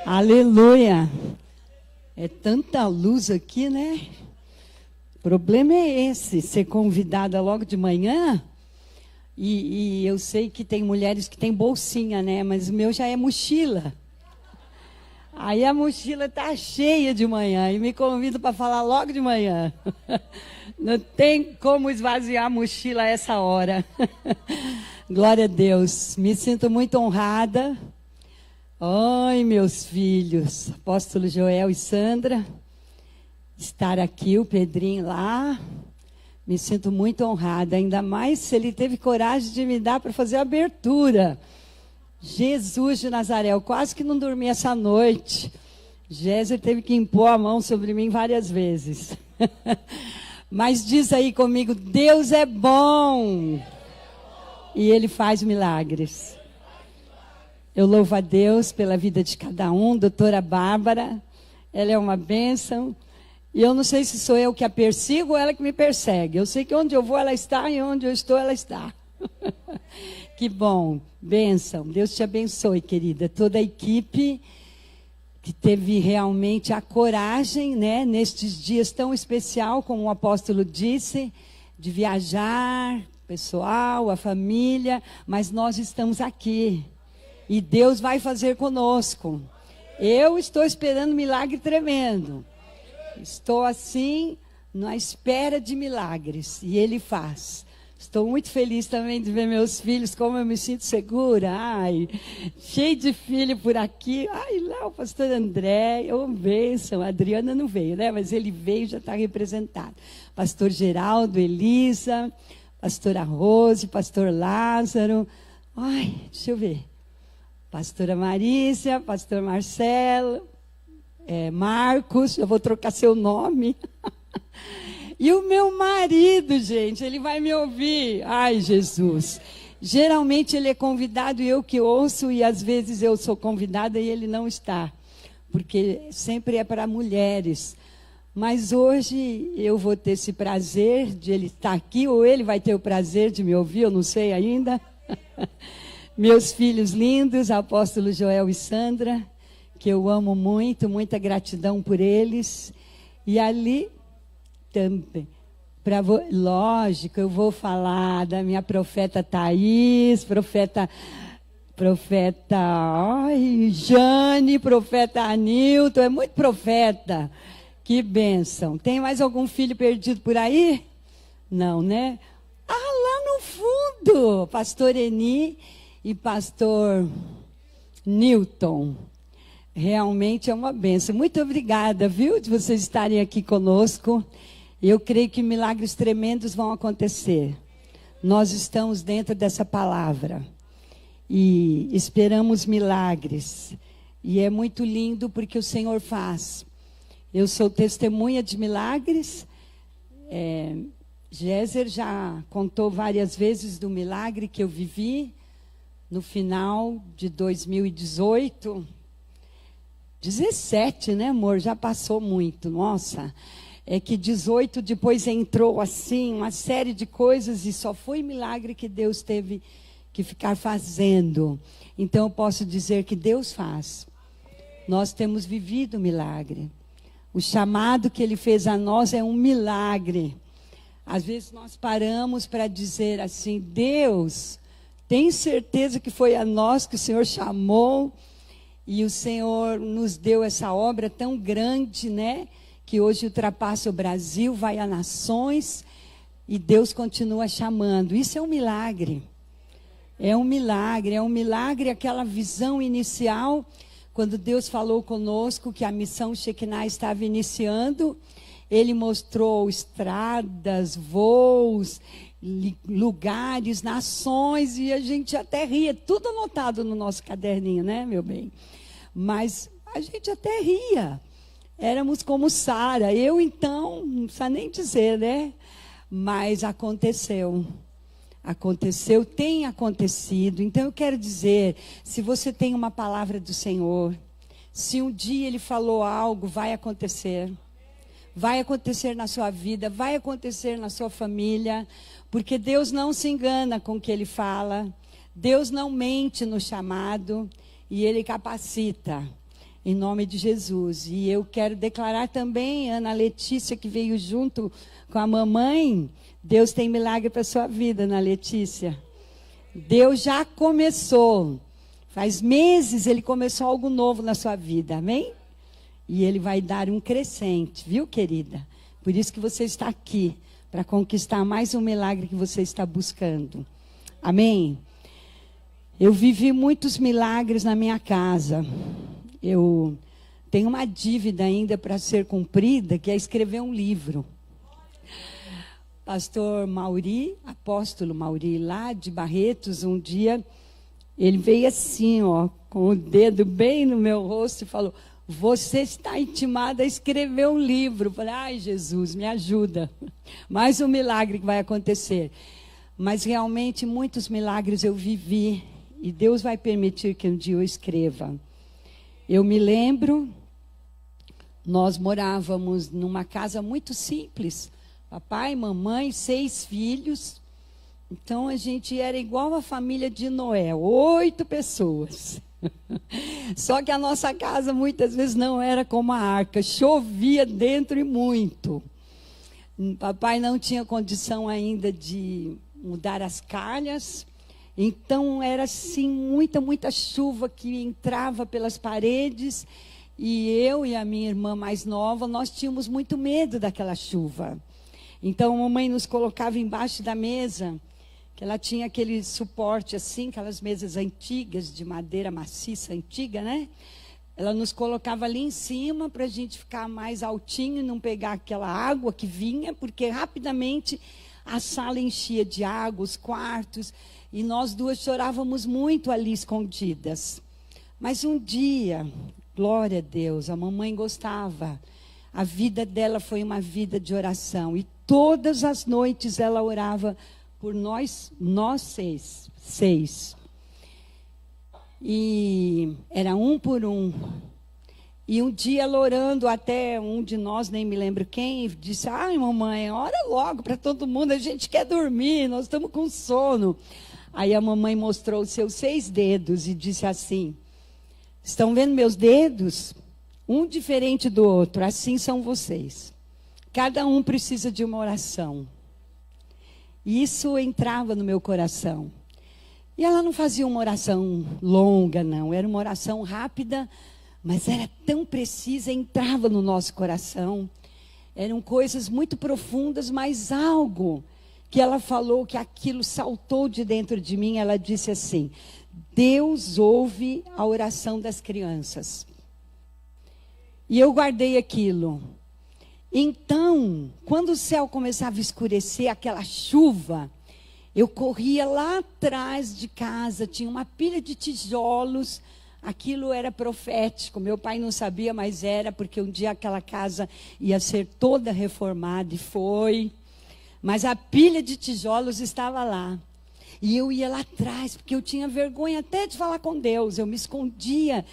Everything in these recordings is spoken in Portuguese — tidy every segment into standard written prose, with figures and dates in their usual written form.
Aleluia. É tanta luz aqui, né? O problema é esse, ser convidada logo de manhã. E eu sei que tem mulheres que têm bolsinha, né? Mas o meu já é mochila. Aí a mochila está cheia de manhã e me convida para falar logo de manhã. Não tem como esvaziar a mochila a essa hora. Glória a Deus. Me sinto muito honrada. Oi, meus filhos, apóstolo Joel e Sandra, estar aqui, o Pedrinho lá. Me sinto muito honrada, ainda mais se ele teve coragem de me dar para fazer a abertura. Jesus de Nazaré, eu quase que não dormi essa noite. Géser teve que impor a mão sobre mim várias vezes. Mas diz aí comigo, Deus é bom. E Ele faz milagres. Eu louvo a Deus pela vida de cada um. Doutora Bárbara, ela é uma bênção. E eu não sei se sou eu que a persigo ou ela que me persegue. Eu sei que onde eu vou ela está e onde eu estou ela está. Que bom, bênção. Deus te abençoe, querida. Toda a equipe que teve realmente a coragem, né, nestes dias tão especial, como o apóstolo disse, de viajar, pessoal, a família, mas nós estamos aqui. E Deus vai fazer conosco. Eu estou esperando um milagre tremendo. Estou assim, na espera de milagres. E Ele faz. Estou muito feliz também de ver meus filhos, como eu me sinto segura. Ai, cheio de filho por aqui. Ai, lá o pastor André, uma bênção. A Adriana não veio, né? Mas ele veio, já está representado. Pastor Geraldo, Elisa, pastora Rose, pastor Lázaro. Ai, deixa eu ver. Pastora Marícia, pastor Marcelo, Marcos, eu vou trocar seu nome. E o meu marido, gente, ele vai me ouvir. Ai, Jesus. Geralmente ele é convidado e eu que ouço, e às vezes eu sou convidada e ele não está. Porque sempre é para mulheres. Mas hoje eu vou ter esse prazer de ele estar aqui, ou ele vai ter o prazer de me ouvir, eu não sei ainda. Meus filhos lindos, apóstolo Joel e Sandra, que eu amo muito, muita gratidão por eles. E ali também, lógico, eu vou falar da minha profeta Thaís, profeta Jane, profeta Anilton, é muito profeta. Que bênção. Tem mais algum filho perdido por aí? Não, né? Ah, lá no fundo, pastor Eni e pastor Newton. Realmente é uma bênção. Muito obrigada, viu, de vocês estarem aqui conosco. Eu creio que milagres tremendos vão acontecer. Nós estamos dentro dessa palavra. E esperamos milagres. E é muito lindo porque o Senhor faz. Eu sou testemunha de milagres. Géser já contou várias vezes do milagre que eu vivi no final de 2018. 17, né, amor? Já passou muito, nossa. É que 18 depois entrou assim, uma série de coisas e só foi milagre que Deus teve que ficar fazendo. Então eu posso dizer que Deus faz. Nós temos vivido milagre. O chamado que Ele fez a nós é um milagre. Às vezes nós paramos para dizer assim, Deus, tem certeza que foi a nós que o Senhor chamou? E o Senhor nos deu essa obra tão grande, né? Que hoje ultrapassa o Brasil, vai a nações, e Deus continua chamando. Isso é um milagre. É um milagre aquela visão inicial, quando Deus falou conosco que a missão Shekinah estava iniciando, Ele mostrou estradas, voos, lugares, nações, e a gente até ria, tudo anotado no nosso caderninho, né, meu bem? Mas a gente até ria. Éramos como Sara. Eu, então, não precisa nem dizer, né? Mas aconteceu. Aconteceu, tem acontecido. Então, eu quero dizer, se você tem uma palavra do Senhor, se um dia Ele falou algo, vai acontecer. Vai acontecer na sua vida, vai acontecer na sua família, porque Deus não se engana com o que Ele fala. Deus não mente no chamado e Ele capacita. em nome de Jesus. E eu quero declarar também, Ana Letícia, que veio junto com a mamãe, Deus tem milagre para a sua vida, Ana Letícia. Deus já começou. Faz meses Ele começou algo novo na sua vida, amém? E Ele vai dar um crescente, viu, querida? Por isso que você está aqui, para conquistar mais um milagre que você está buscando. Amém? Eu vivi muitos milagres na minha casa. Eu tenho uma dívida ainda para ser cumprida, que é escrever um livro. Pastor Mauri, apóstolo Mauri, lá de Barretos, um dia, ele veio assim, ó, com o dedo bem no meu rosto e falou: você está intimada a escrever um livro. Eu falei: ai, Jesus, me ajuda. Mais um milagre que vai acontecer. Mas realmente muitos milagres eu vivi e Deus vai permitir que um dia eu escreva. Eu me lembro, nós morávamos numa casa muito simples. Papai, mamãe, 6 filhos. Então a gente era igual a família de Noé, 8 pessoas. Só que a nossa casa muitas vezes não era como a arca, chovia dentro e muito. Papai não tinha condição ainda de mudar as calhas. Então era assim, muita chuva que entrava pelas paredes. E eu e a minha irmã mais nova, nós tínhamos muito medo daquela chuva. Então a mamãe nos colocava embaixo da mesa, que ela tinha aquele suporte assim, aquelas mesas antigas, de madeira maciça, antiga, né? Ela nos colocava ali em cima para a gente ficar mais altinho e não pegar aquela água que vinha, porque rapidamente a sala enchia de água, os quartos, e nós duas chorávamos muito ali escondidas. Mas um dia, glória a Deus, a mamãe gostava. A vida dela foi uma vida de oração. E todas as noites ela orava por nós 6. E era um por um. E um dia ela orando, até um de nós, nem me lembro quem, disse: ai, mamãe, ora logo para todo mundo, a gente quer dormir, nós estamos com sono. Aí a mamãe mostrou os seus 6 dedos e disse assim: estão vendo meus dedos? Um diferente do outro, assim são vocês. Cada um precisa de uma oração. E isso entrava no meu coração. E ela não fazia uma oração longa, não. Era uma oração rápida, mas era tão precisa, entrava no nosso coração. Eram coisas muito profundas, mas algo que ela falou, que aquilo saltou de dentro de mim. Ela disse assim: Deus ouve a oração das crianças. E eu guardei aquilo. Então, quando o céu começava a escurecer, aquela chuva, eu corria lá atrás de casa, tinha uma pilha de tijolos, aquilo era profético. Meu pai não sabia, mas era, porque um dia aquela casa ia ser toda reformada, e foi. Mas a pilha de tijolos estava lá. E eu ia lá atrás, porque eu tinha vergonha até de falar com Deus, eu me escondia.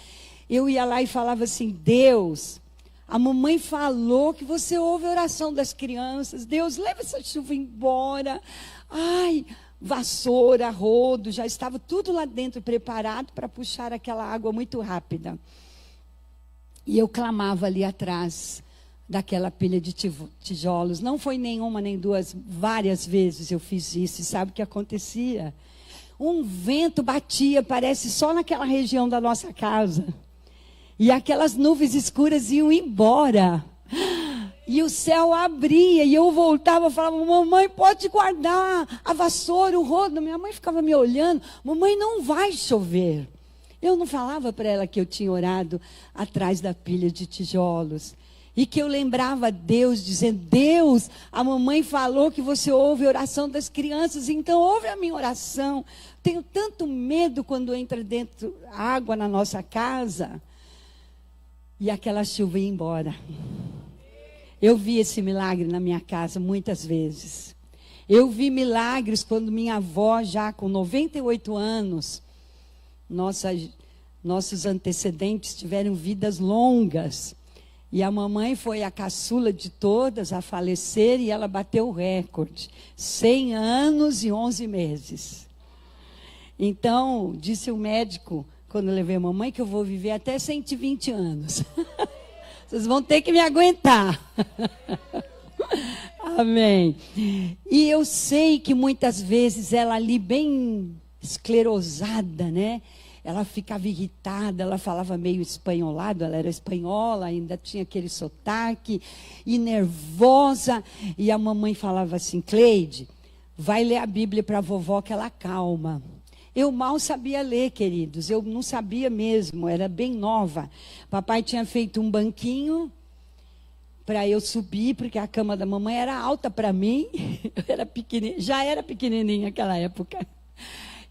Eu ia lá e falava assim: Deus, a mamãe falou que você ouve a oração das crianças. Deus, leva essa chuva embora. Ai, vassoura, rodo, já estava tudo lá dentro preparado para puxar aquela água muito rápida. E eu clamava ali atrás daquela pilha de tijolos. Não foi nenhuma nem duas, várias vezes eu fiz isso. E sabe o que acontecia? Um vento batia, parece só naquela região da nossa casa. E aquelas nuvens escuras iam embora. E o céu abria. E eu voltava e falava: mamãe, pode guardar a vassoura, o rodo. Minha mãe ficava me olhando: mamãe, não vai chover. Eu não falava para ela que eu tinha orado atrás da pilha de tijolos. E que eu lembrava Deus, dizendo: Deus, a mamãe falou que você ouve a oração das crianças, então ouve a minha oração. Tenho tanto medo quando entra dentro água na nossa casa. E aquela chuva ia embora. Eu vi esse milagre na minha casa muitas vezes. Eu vi milagres quando minha avó, já com 98 anos, nossos antecedentes tiveram vidas longas. E a mamãe foi a caçula de todas a falecer e ela bateu o recorde. 100 anos e 11 meses. Então, disse o médico, quando eu levei a mamãe, que eu vou viver até 120 anos. Vocês vão ter que me aguentar. Amém. E eu sei que muitas vezes ela ali bem esclerosada, né? Ela ficava irritada, ela falava meio espanholado, ela era espanhola, ainda tinha aquele sotaque, e nervosa. E a mamãe falava assim: Cleide, vai ler a Bíblia para a vovó que ela acalma. Eu mal sabia ler, queridos, eu não sabia mesmo, era bem nova. Papai tinha feito um banquinho para eu subir, porque a cama da mamãe era alta para mim, eu era pequenininha, já era pequenininha naquela época.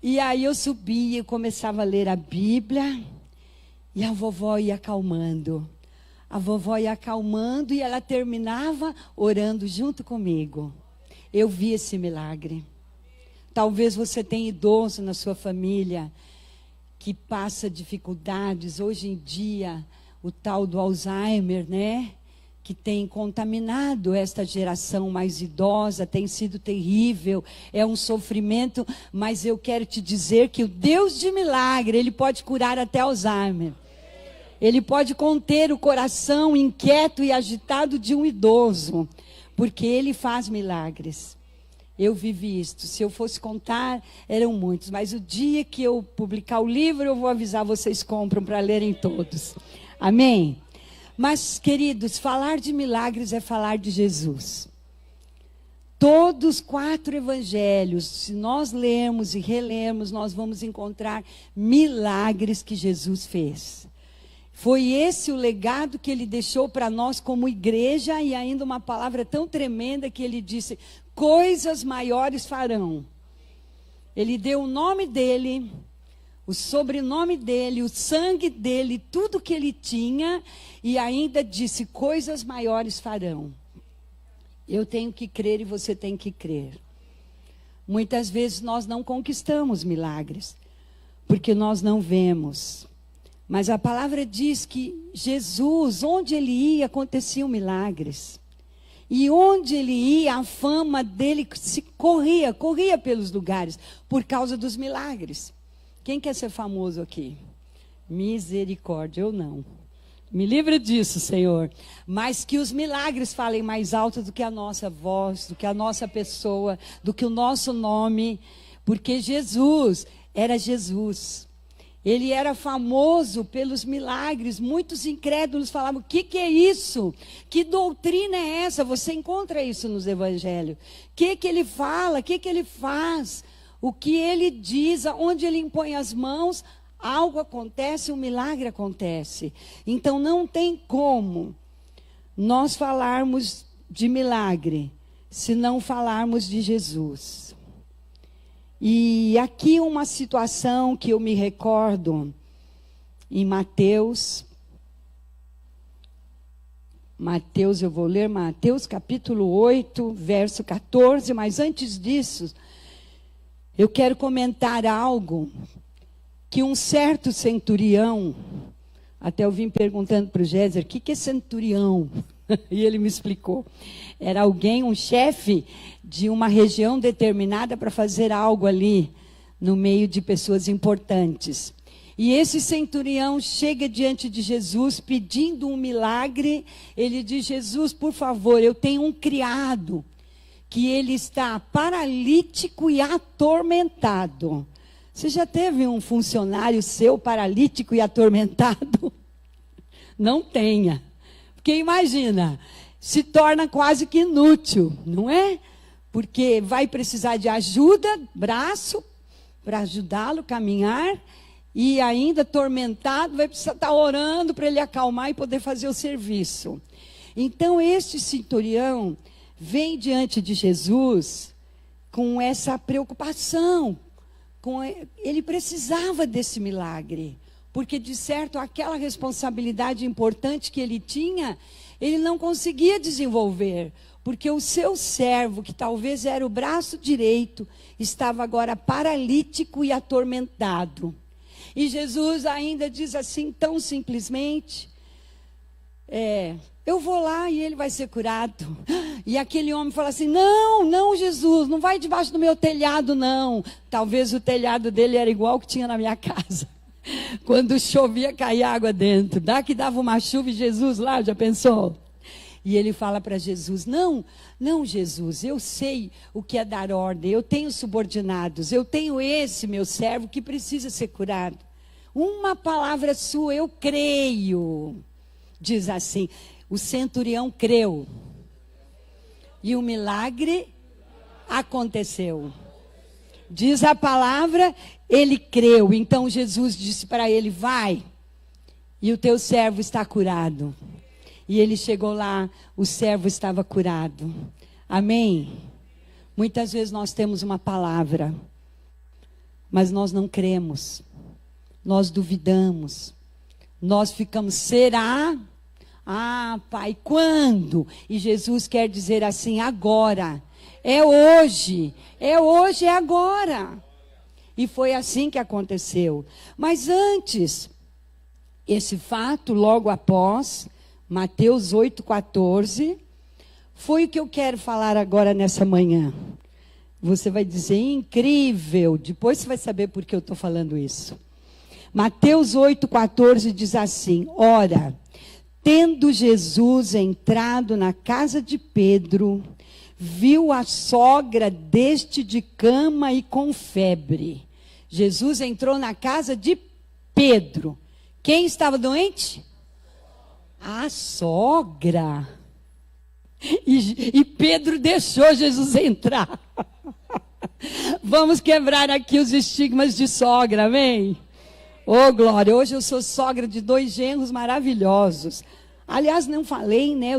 E aí eu subia e começava a ler a Bíblia, e a vovó ia acalmando. A vovó ia acalmando e ela terminava orando junto comigo. Eu vi esse milagre. Talvez você tenha idoso na sua família que passa dificuldades. Hoje em dia, o tal do Alzheimer, né? Que tem contaminado esta geração mais idosa, tem sido terrível, é um sofrimento, mas eu quero te dizer que o Deus de milagre, Ele pode curar até Alzheimer. Ele pode conter o coração inquieto e agitado de um idoso, porque Ele faz milagres. Eu vivi isto. Se eu fosse contar, eram muitos. Mas o dia que eu publicar o livro, eu vou avisar, vocês compram para lerem todos. Amém? Mas, queridos, falar de milagres é falar de Jesus. Todos os 4 evangelhos, se nós lermos e relemos, nós vamos encontrar milagres que Jesus fez. Foi esse o legado que Ele deixou para nós como igreja, e ainda uma palavra tão tremenda que Ele disse: coisas maiores farão. Ele deu o nome dEle, o sobrenome dEle, o sangue dEle, tudo que Ele tinha, e ainda disse: coisas maiores farão. Eu tenho que crer e você tem que crer. Muitas vezes nós não conquistamos milagres, porque nós não vemos. Mas a palavra diz que Jesus, onde Ele ia, aconteciam milagres. E onde Ele ia, a fama dEle corria pelos lugares, por causa dos milagres. Quem quer ser famoso aqui? Misericórdia, eu não. Me livre disso, Senhor. Mas que os milagres falem mais alto do que a nossa voz, do que a nossa pessoa, do que o nosso nome. Porque Jesus era Jesus. Ele era famoso pelos milagres. Muitos incrédulos falavam: o que é isso? Que doutrina é essa? Você encontra isso nos evangelhos. O que ele fala? O que ele faz? O que ele diz? Onde ele impõe as mãos, algo acontece, um milagre acontece. Então não tem como nós falarmos de milagre se não falarmos de Jesus. E aqui uma situação que eu me recordo em Mateus, eu vou ler Mateus capítulo 8, verso 14, mas antes disso, eu quero comentar algo que um certo centurião, até eu vim perguntando para o Géser: o que é centurião? E ele me explicou. Era alguém, um chefe de uma região determinada para fazer algo ali, no meio de pessoas importantes. E esse centurião chega diante de Jesus pedindo um milagre. Ele diz: Jesus, por favor, eu tenho um criado que ele está paralítico e atormentado. Você já teve um funcionário seu paralítico e atormentado? Não tenha. Porque imagina, se torna quase que inútil, não é? Porque vai precisar de ajuda, braço, para ajudá-lo a caminhar, e ainda atormentado, vai precisar estar orando para ele acalmar e poder fazer o serviço. Então, este centurião vem diante de Jesus com essa preocupação. Ele precisava desse milagre, porque de certo aquela responsabilidade importante que ele tinha, ele não conseguia desenvolver, porque o seu servo, que talvez era o braço direito, estava agora paralítico e atormentado. E Jesus ainda diz assim, tão simplesmente: eu vou lá e ele vai ser curado. E aquele homem fala assim: não, Jesus, não vai debaixo do meu telhado, não. Talvez o telhado dele era igual que tinha na minha casa. Quando chovia, caía água dentro. Dá que dava uma chuva e Jesus lá, já pensou? E ele fala para Jesus, não, Jesus, eu sei o que é dar ordem, eu tenho subordinados, eu tenho esse meu servo que precisa ser curado. Uma palavra sua, eu creio. Diz assim, o centurião creu. E o milagre aconteceu. Diz a palavra, ele creu. Então Jesus disse para ele, vai, e o teu servo está curado. E ele chegou lá, o servo estava curado. Amém? Muitas vezes nós temos uma palavra, mas nós não cremos. Nós duvidamos. Nós ficamos, será? Ah, Pai, quando? E Jesus quer dizer assim, agora. É hoje, é agora. E foi assim que aconteceu. Mas antes, esse fato, logo após, Mateus 8,14, foi o que eu quero falar agora nessa manhã. Você vai dizer, incrível. Depois você vai saber por que eu estou falando isso. Mateus 8,14 diz assim, ora, tendo Jesus entrado na casa de Pedro, viu a sogra deste de cama e com febre. Jesus entrou na casa de Pedro. Quem estava doente? A sogra. E Pedro deixou Jesus entrar. Vamos quebrar aqui os estigmas de sogra, amém? Ô, glória, hoje eu sou sogra de 2 genros maravilhosos. Aliás, não falei, né?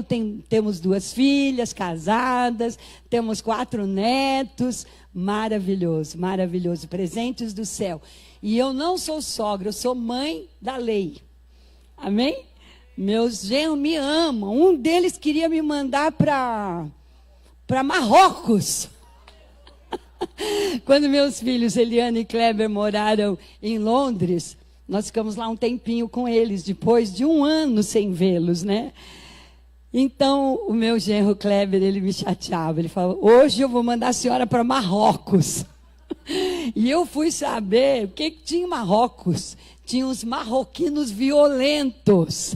Temos 2 filhas casadas, temos 4 netos. Maravilhoso, maravilhoso. Presentes do céu. E eu não sou sogra, eu sou mãe da lei. Amém? Meus genros me amam. Um deles queria me mandar para Marrocos. Quando meus filhos, Eliane e Kleber, moraram em Londres, nós ficamos lá um tempinho com eles, depois de 1 ano sem vê-los, né? Então, o meu genro Kleber, ele me chateava. Ele falou, hoje eu vou mandar a senhora para Marrocos. E eu fui saber o que tinha em Marrocos. Tinha uns marroquinos violentos.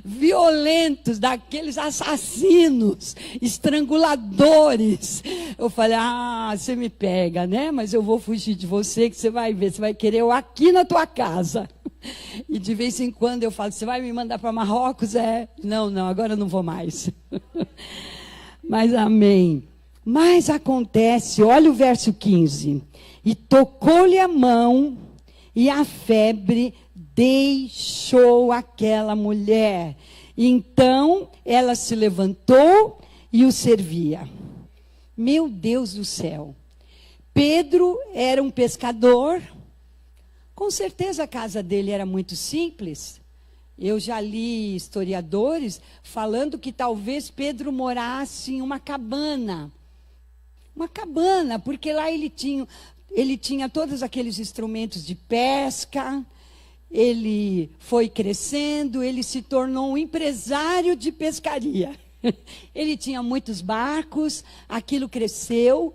Violentos, daqueles assassinos, estranguladores. Eu falei, você me pega, né? Mas eu vou fugir de você, que você vai ver, você vai querer eu aqui na tua casa. E de vez em quando eu falo, você vai me mandar para Marrocos? Não, agora eu não vou mais. Mas amém. Mas acontece, olha o verso 15. E tocou-lhe a mão, e a febre deixou aquela mulher. Então, ela se levantou e o servia. Meu Deus do céu. Pedro era um pescador. Com certeza a casa dele era muito simples. Eu já li historiadores falando que talvez Pedro morasse em uma cabana. Uma cabana, porque lá ele tinha todos aqueles instrumentos de pesca. Ele foi crescendo, ele se tornou um empresário de pescaria. Ele tinha muitos barcos, aquilo cresceu.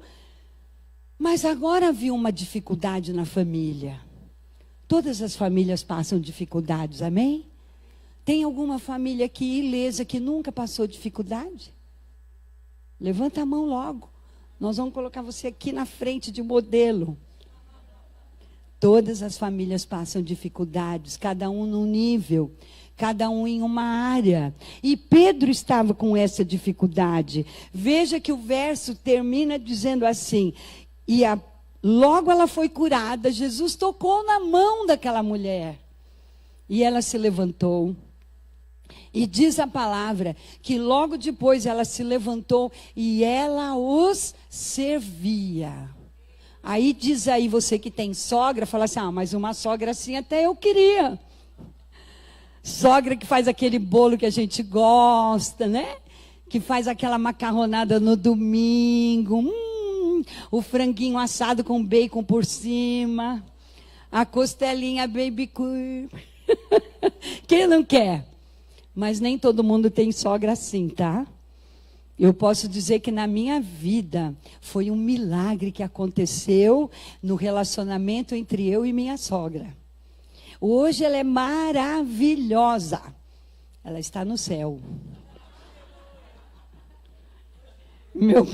Mas agora havia uma dificuldade na família. Todas as famílias passam dificuldades, amém? Tem alguma família aqui ilesa que nunca passou dificuldade? Levanta a mão logo. Nós vamos colocar você aqui na frente de modelo. Todas as famílias passam dificuldades, cada um num nível, cada um em uma área. E Pedro estava com essa dificuldade. Veja que o verso termina dizendo assim, logo ela foi curada, Jesus tocou na mão daquela mulher. E ela se levantou. E diz a palavra que logo depois ela se levantou e ela os servia. Aí diz aí você que tem sogra, fala assim, mas uma sogra assim até eu queria. Sogra que faz aquele bolo que a gente gosta, né? Que faz aquela macarronada no domingo. O franguinho assado com bacon por cima. A costelinha baby cool. Quem não quer? Mas nem todo mundo tem sogra assim, tá? Eu posso dizer que na minha vida foi um milagre que aconteceu no relacionamento entre eu e minha sogra. Hoje ela é maravilhosa. Ela está no céu. Meu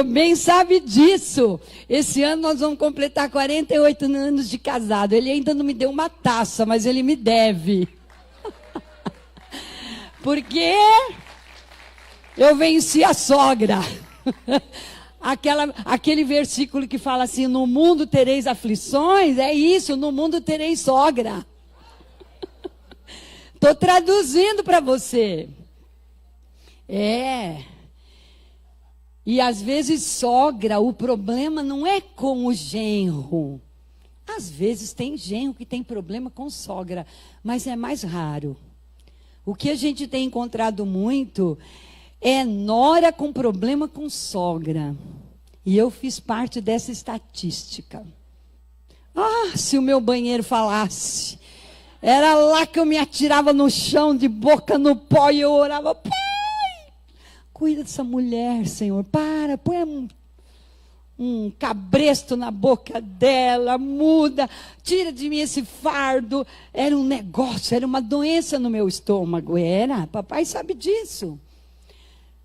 bem sabe disso. Esse ano nós vamos completar 48 anos de casado. Ele ainda não me deu uma taça, mas ele me deve. Porque eu venci a sogra. Aquele versículo que fala assim, no mundo tereis aflições, é isso, no mundo tereis sogra. Estou traduzindo para você. E às vezes sogra, o problema não é com o genro. Às vezes tem genro que tem problema com sogra, mas é mais raro. O que a gente tem encontrado muito é nora com problema com sogra. E eu fiz parte dessa estatística. Ah, se o meu banheiro falasse. Era lá que eu me atirava no chão, de boca no pó, e eu orava, Pai, cuida dessa mulher, Senhor. Põe um cabresto na boca dela, muda, tira de mim esse fardo. Era um negócio, era uma doença no meu estômago. Papai sabe disso.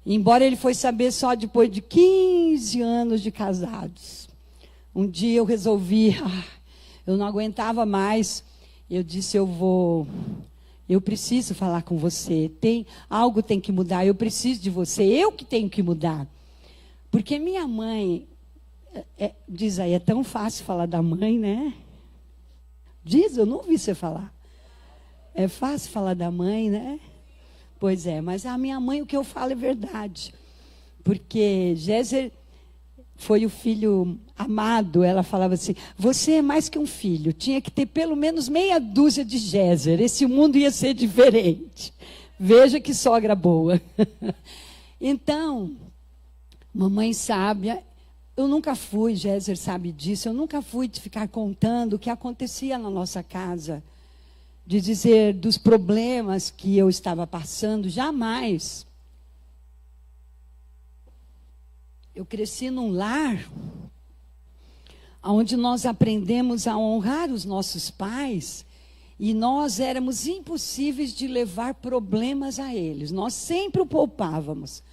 Embora ele foi saber só depois de 15 anos de casados. Um dia eu resolvi, eu não aguentava mais. Eu disse, eu preciso falar com você. Algo tem que mudar, eu preciso de você. Eu que tenho que mudar. Porque minha mãe, diz aí, é tão fácil falar da mãe, né? Diz, eu não ouvi você falar. É fácil falar da mãe, né? Pois é, mas a minha mãe, o que eu falo é verdade. Porque Géser foi o filho amado. Ela falava assim, você é mais que um filho. Tinha que ter pelo menos meia dúzia de Géser. Esse mundo ia ser diferente. Veja que sogra boa. Então, mamãe sábia, eu nunca fui, Géser sabe disso, eu nunca fui de ficar contando o que acontecia na nossa casa. De dizer dos problemas que eu estava passando, jamais. Eu cresci num lar onde nós aprendemos a honrar os nossos pais e nós éramos impossíveis de levar problemas a eles. Nós sempre o poupávamos,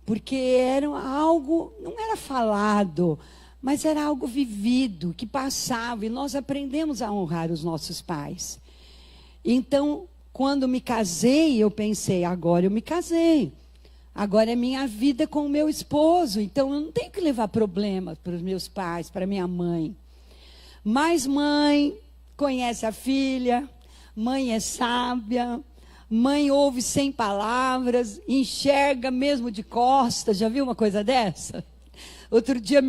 porque era algo, não era falado, mas era algo vivido, que passava, e nós aprendemos a honrar os nossos pais. Então, quando me casei, eu pensei, agora eu me casei. Agora é minha vida com o meu esposo. Então, eu não tenho que levar problemas para os meus pais, para minha mãe. Mas mãe conhece a filha, mãe é sábia, mãe ouve sem palavras, enxerga mesmo de costas. Já viu uma coisa dessa? Outro dia,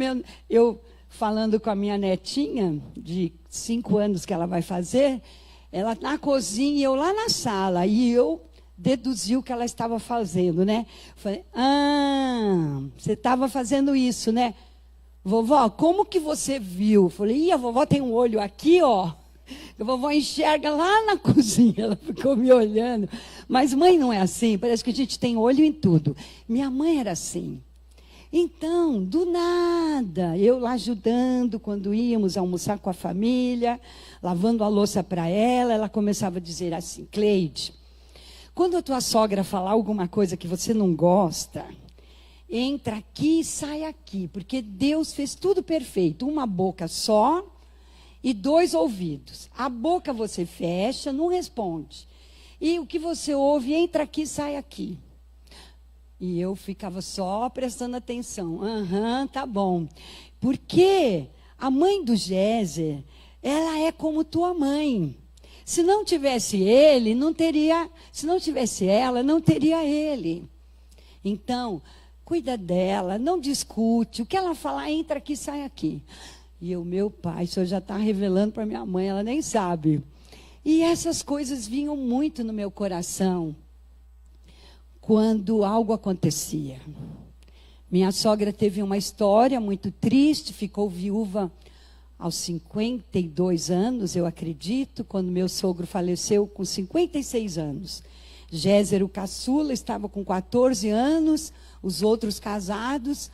eu falando com a minha netinha, de 5 anos que ela vai fazer... Ela na cozinha e eu lá na sala. E eu deduzi o que ela estava fazendo, né? Falei, você estava fazendo isso, né? Vovó, como que você viu? Falei, a vovó tem um olho aqui, ó. A vovó enxerga lá na cozinha. Ela ficou me olhando. Mas mãe não é assim. Parece que a gente tem olho em tudo. Minha mãe era assim. Então, do nada, eu lá ajudando, quando íamos almoçar com a família, lavando a louça para ela, ela começava a dizer assim, Cleide, quando a tua sogra falar alguma coisa que você não gosta, entra aqui e sai aqui, porque Deus fez tudo perfeito, uma boca só e 2 ouvidos. A boca você fecha, não responde. E o que você ouve, entra aqui e sai aqui. E eu ficava só prestando atenção. Tá bom. Porque a mãe do Géser, ela é como tua mãe. Se não tivesse ele, não teria... Se não tivesse ela, não teria ele. Então, cuida dela, não discute. O que ela falar, entra aqui, sai aqui. E o meu pai, o senhor já está revelando para minha mãe, ela nem sabe. E essas coisas vinham muito no meu coração. Quando algo acontecia. Minha sogra teve uma história muito triste, ficou viúva aos 52 anos, eu acredito, quando meu sogro faleceu com 56 anos. Géser, o caçula, estava com 14 anos, os outros casados.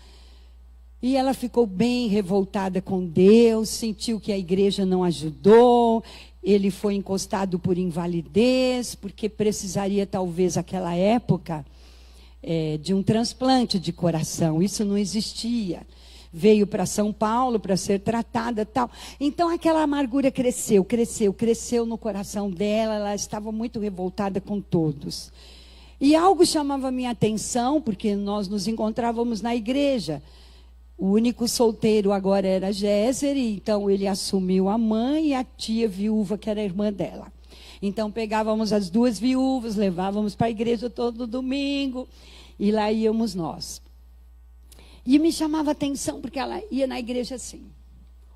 E ela ficou bem revoltada com Deus, sentiu que a igreja não ajudou. Ele foi encostado por invalidez, porque precisaria talvez naquela época de um transplante de coração. Isso não existia. Veio para São Paulo para ser tratada, tal. Então aquela amargura cresceu no coração dela. Ela estava muito revoltada com todos. E algo chamava a minha atenção, porque nós nos encontrávamos na igreja. O único solteiro agora era Géser, então ele assumiu a mãe e a tia viúva, que era a irmã dela. Então pegávamos as duas viúvas, levávamos para a igreja todo domingo, e lá íamos nós. E me chamava a atenção, porque ela ia na igreja assim,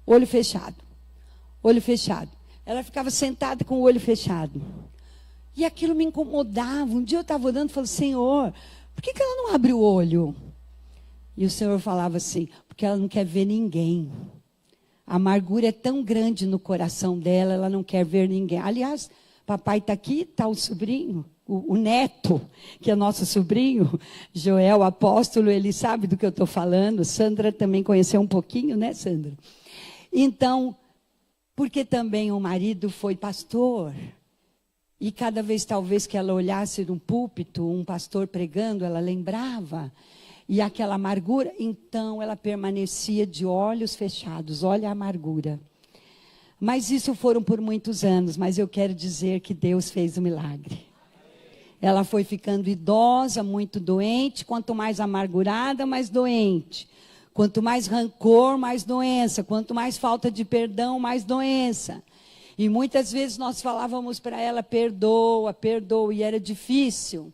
olho fechado, olho fechado. Ela ficava sentada com o olho fechado. E aquilo me incomodava. Um dia eu estava orando e falei, Senhor, por que ela não abre o olho? E o Senhor falava assim, porque ela não quer ver ninguém. A amargura é tão grande no coração dela, ela não quer ver ninguém. Aliás, papai está aqui, está o sobrinho, o neto, que é nosso sobrinho, Joel, apóstolo, ele sabe do que eu estou falando. Sandra também conheceu um pouquinho, né, Sandra? Então, porque também o marido foi pastor. E cada vez, talvez, que ela olhasse no púlpito, um pastor pregando, ela lembrava. E aquela amargura, então ela permanecia de olhos fechados. Olha a amargura. Mas isso foram por muitos anos. Mas eu quero dizer que Deus fez um milagre. Ela foi ficando idosa, muito doente. Quanto mais amargurada, mais doente. Quanto mais rancor, mais doença. Quanto mais falta de perdão, mais doença. E muitas vezes nós falávamos para ela, perdoa, perdoa. E era difícil.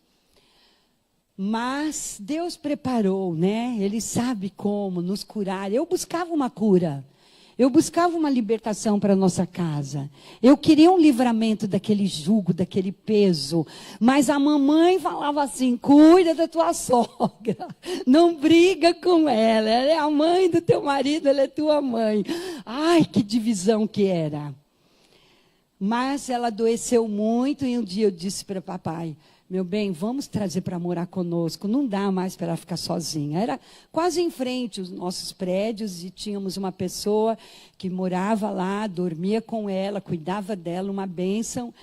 Mas Deus preparou, né? Ele sabe como nos curar. Eu buscava uma cura. Eu buscava uma libertação para a nossa casa. Eu queria um livramento daquele jugo, daquele peso. Mas a mamãe falava assim, cuida da tua sogra. Não briga com ela. Ela é a mãe do teu marido, ela é tua mãe. Ai, que divisão que era. Mas ela adoeceu muito e um dia eu disse para papai, meu bem, vamos trazer para morar conosco. Não dá mais para ela ficar sozinha. Era quase em frente os nossos prédios e tínhamos uma pessoa que morava lá, dormia com ela, cuidava dela, uma bênção.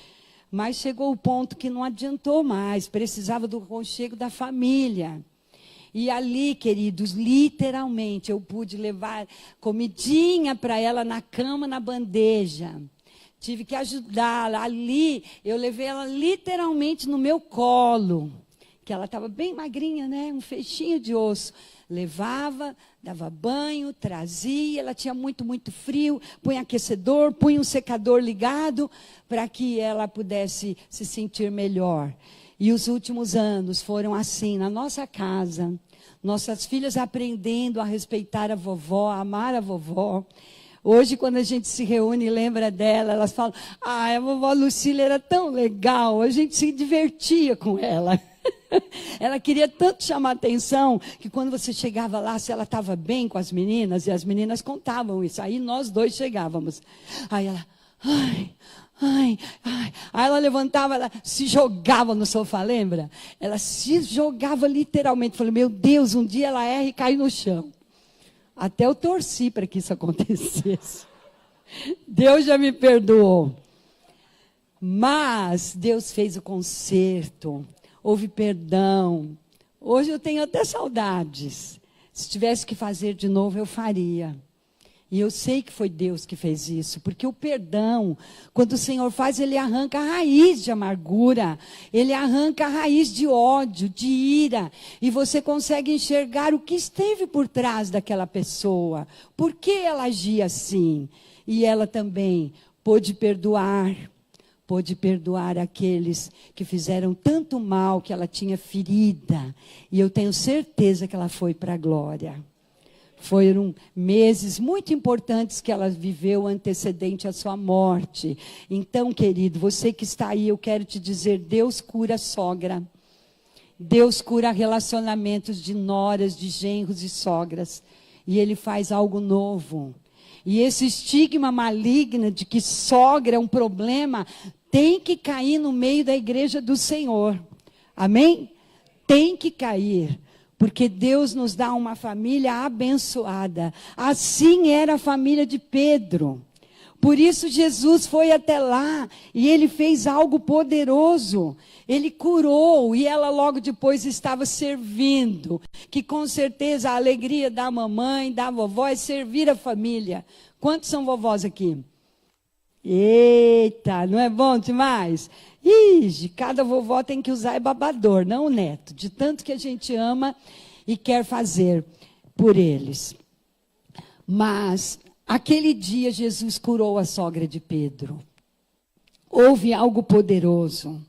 Mas chegou o ponto que não adiantou mais, precisava do aconchego da família. E ali, queridos, literalmente, eu pude levar comidinha para ela na cama, na bandeja. Tive que ajudá-la. Ali, eu levei ela literalmente no meu colo. Que ela estava bem magrinha, né? Um feixinho de osso. Levava, dava banho, trazia. Ela tinha muito, muito frio. Punha aquecedor, punha um secador ligado para que ela pudesse se sentir melhor. E os últimos anos foram assim, na nossa casa. Nossas filhas aprendendo a respeitar a vovó, a amar a vovó. Hoje, quando a gente se reúne e lembra dela, elas falam, a vovó Lucília era tão legal, a gente se divertia com ela. Ela queria tanto chamar atenção, que quando você chegava lá, se ela estava bem com as meninas, e as meninas contavam isso, aí nós dois chegávamos. Aí ela, ai. Aí ela levantava, ela se jogava no sofá, lembra? Ela se jogava literalmente, falei, meu Deus, um dia ela erra e cai no chão. Até eu torci para que isso acontecesse. Deus já me perdoou. Mas Deus fez o conserto. Houve perdão. Hoje eu tenho até saudades. Se tivesse que fazer de novo, eu faria. E eu sei que foi Deus que fez isso, porque o perdão, quando o Senhor faz, Ele arranca a raiz de amargura, Ele arranca a raiz de ódio, de ira, e você consegue enxergar o que esteve por trás daquela pessoa, por que ela agia assim, e ela também pôde perdoar aqueles que fizeram tanto mal, que ela tinha ferida, e eu tenho certeza que ela foi para a glória. Foram meses muito importantes que ela viveu antecedente à sua morte. Então, querido, você que está aí, eu quero te dizer, Deus cura a sogra. Deus cura relacionamentos de noras, de genros e sogras. E Ele faz algo novo. E esse estigma maligno de que sogra é um problema, tem que cair no meio da igreja do Senhor. Amém? Tem que cair. Porque Deus nos dá uma família abençoada. Assim era a família de Pedro. Por isso Jesus foi até lá e ele fez algo poderoso. Ele curou e ela logo depois estava servindo. Que com certeza a alegria da mamãe, da vovó é servir a família. Quantos são vovós aqui? Eita, não é bom demais? Ih, cada vovó tem que usar babador, não o neto. De tanto que a gente ama e quer fazer por eles. Mas aquele dia Jesus curou a sogra de Pedro. Houve algo poderoso.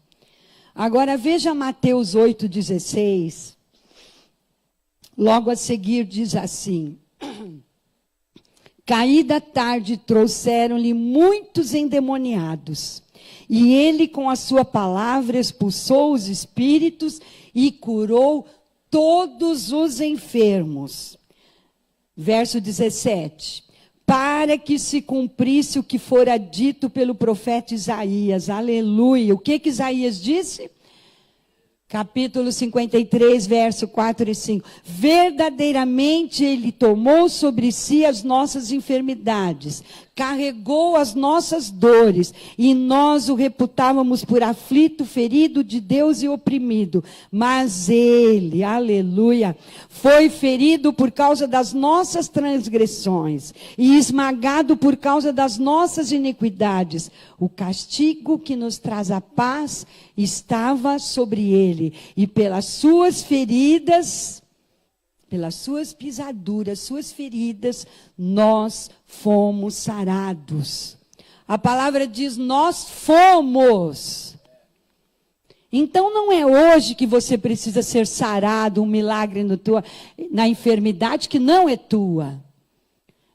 Agora veja Mateus 8,16. Logo a seguir diz assim: caída a tarde, trouxeram-lhe muitos endemoniados. E ele, com a sua palavra, expulsou os espíritos e curou todos os enfermos. Verso 17. Para que se cumprisse o que fora dito pelo profeta Isaías. Aleluia. O que Isaías disse? Capítulo 53, verso 4 e 5. Verdadeiramente ele tomou sobre si as nossas enfermidades, carregou as nossas dores, e nós o reputávamos por aflito, ferido de Deus e oprimido. Mas ele, aleluia, foi ferido por causa das nossas transgressões e esmagado por causa das nossas iniquidades. O castigo que nos traz a paz estava sobre ele, e pelas suas feridas, pelas suas pisaduras, suas feridas, nós fomos sarados. A palavra diz: nós fomos. Então não é hoje que você precisa ser sarado, um milagre na enfermidade que não é tua.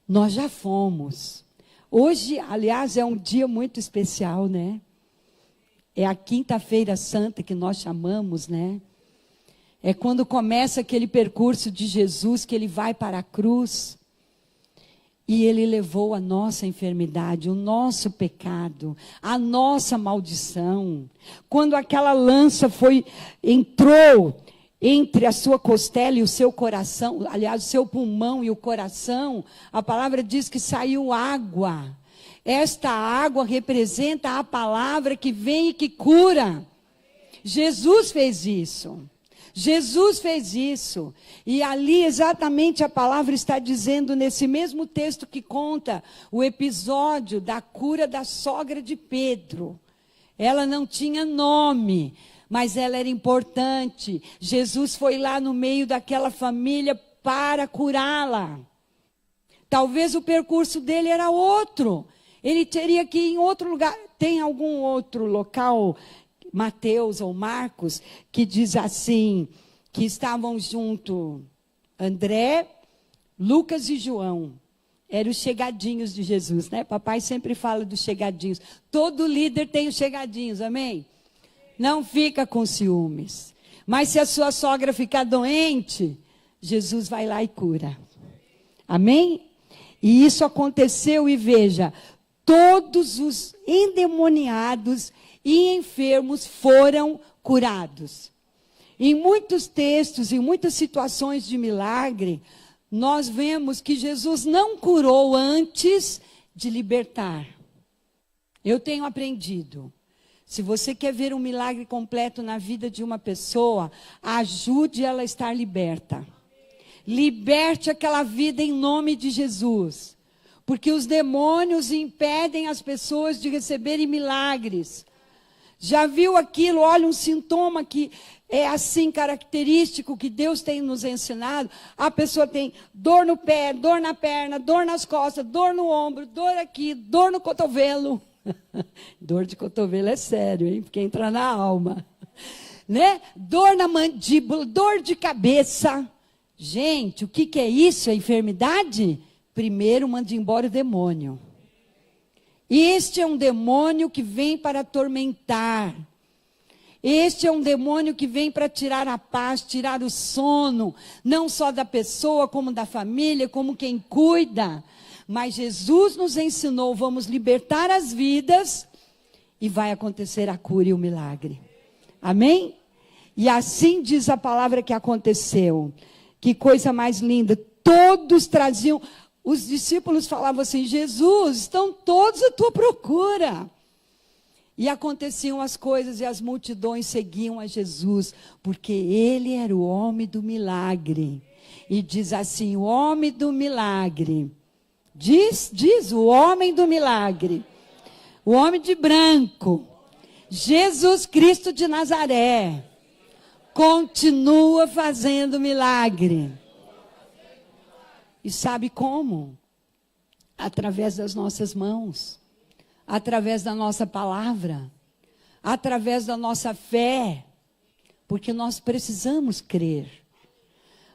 Nós já fomos. Hoje, aliás, é um dia muito especial, né? É a quinta-feira santa que nós chamamos, né? É quando começa aquele percurso de Jesus, que ele vai para a cruz. E ele levou a nossa enfermidade, o nosso pecado, a nossa maldição. Quando aquela lança entrou entre a sua costela e o seu coração, aliás, o seu pulmão e o coração, a palavra diz que saiu água. Esta água representa a palavra que vem e que cura. Jesus fez isso. Jesus fez isso. E ali exatamente a palavra está dizendo, nesse mesmo texto que conta o episódio da cura da sogra de Pedro. Ela não tinha nome, mas ela era importante. Jesus foi lá no meio daquela família para curá-la. Talvez o percurso dele era outro. Ele teria que ir em outro lugar. Tem algum outro local, Mateus ou Marcos, que diz assim, que estavam junto André, Lucas e João. Eram os chegadinhos de Jesus, né? Papai sempre fala dos chegadinhos. Todo líder tem os chegadinhos, amém? Não fica com ciúmes. Mas se a sua sogra ficar doente, Jesus vai lá e cura. Amém? E isso aconteceu, e veja, todos os endemoniados e enfermos foram curados. Em muitos textos, em muitas situações de milagre, nós vemos que Jesus não curou antes de libertar. Eu tenho aprendido. Se você quer ver um milagre completo na vida de uma pessoa, ajude ela a estar liberta. Liberte aquela vida em nome de Jesus. Porque os demônios impedem as pessoas de receberem milagres. Já viu aquilo? Olha, um sintoma que é assim característico, que Deus tem nos ensinado. A pessoa tem dor no pé, dor na perna, dor nas costas, dor no ombro, dor aqui, dor no cotovelo. Dor de cotovelo é sério, hein? Porque entra na alma. Né? Dor na mandíbula, dor de cabeça. Gente, o que é isso? É enfermidade? Primeiro manda embora o demônio. Este é um demônio que vem para atormentar. Este é um demônio que vem para tirar a paz, tirar o sono, não só da pessoa, como da família, como quem cuida. Mas Jesus nos ensinou, vamos libertar as vidas e vai acontecer a cura e o milagre. Amém? E assim diz a palavra que aconteceu. Que coisa mais linda. Todos traziam, os discípulos falavam assim: Jesus, estão todos à tua procura. E aconteciam as coisas e as multidões seguiam a Jesus, porque ele era o homem do milagre. E diz assim, o homem do milagre. Diz o homem do milagre. O homem de branco. Jesus Cristo de Nazaré. Continua fazendo milagre. E sabe como? Através das nossas mãos. Através da nossa palavra. Através da nossa fé. Porque nós precisamos crer.